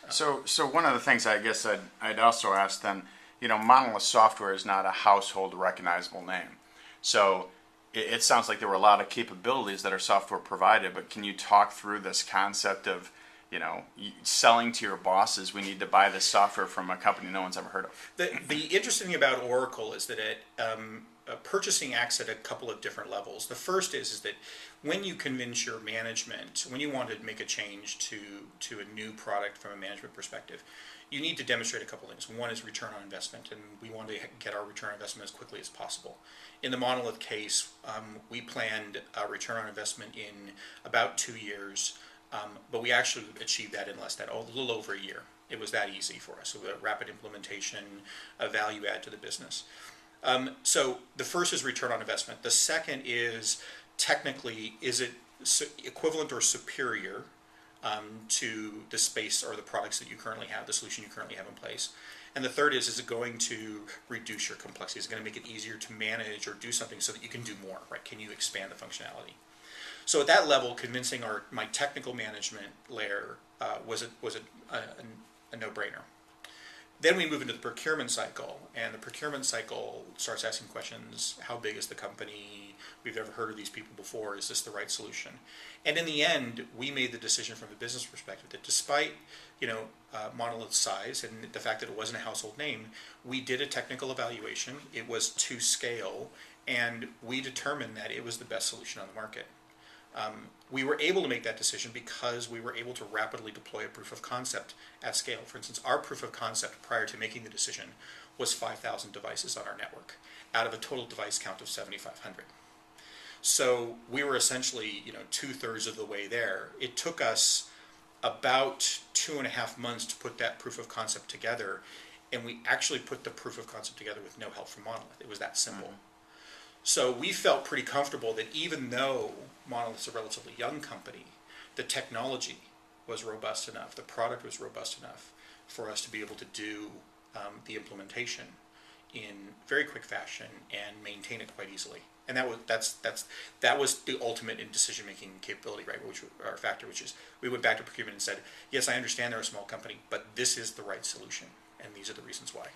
So one of the things I guess I'd also ask then, Monolith Software is not a household recognizable name. So it sounds like there were a lot of capabilities that are software provided, but can you talk through this concept of, selling to your bosses, we need to buy this software from a company no one's ever heard of? The interesting thing about Oracle is that purchasing acts at a couple of different levels. The first is that when you convince your management, when you want to make a change to a new product from a management perspective, you need to demonstrate a couple things. One is return on investment, and we want to get our return on investment as quickly as possible. In the Monolith case, we planned a return on investment in about 2 years, but we actually achieved that in less than a little over a year. It was that easy for us. So a rapid implementation, a value add to the business. So the first is return on investment. The second is technically, is it equivalent or superior to the space or the products that you currently have, the solution you currently have in place? And the third is it going to reduce your complexity? Is it going to make it easier to manage or do something so that you can do more, right? Can you expand the functionality? So at that level, convincing my technical management layer was a no-brainer. Then we move into the procurement cycle, and the procurement cycle starts asking questions: how big is the company? We've never heard of these people before. Is this the right solution? And in the end, we made the decision from a business perspective that despite Monolith's size and the fact that it wasn't a household name, we did a technical evaluation. It was to scale, and we determined that it was the best solution on the market. We were able to make that decision because we were able to rapidly deploy a proof of concept at scale. For instance, our proof of concept prior to making the decision was 5,000 devices on our network out of a total device count of 7,500. So we were essentially 2/3 of the way there. It took us about 2.5 months to put that proof of concept together, and we actually put the proof of concept together with no help from Monolith. It was that simple. Mm-hmm. So we felt pretty comfortable that even though Monolith's a relatively young company, the technology was robust enough, the product was robust enough for us to be able to do the implementation in very quick fashion and maintain it quite easily. And that was the ultimate in decision-making capability, right? Which our factor, which is we went back to procurement and said, yes, I understand they're a small company, but this is the right solution, and these are the reasons why.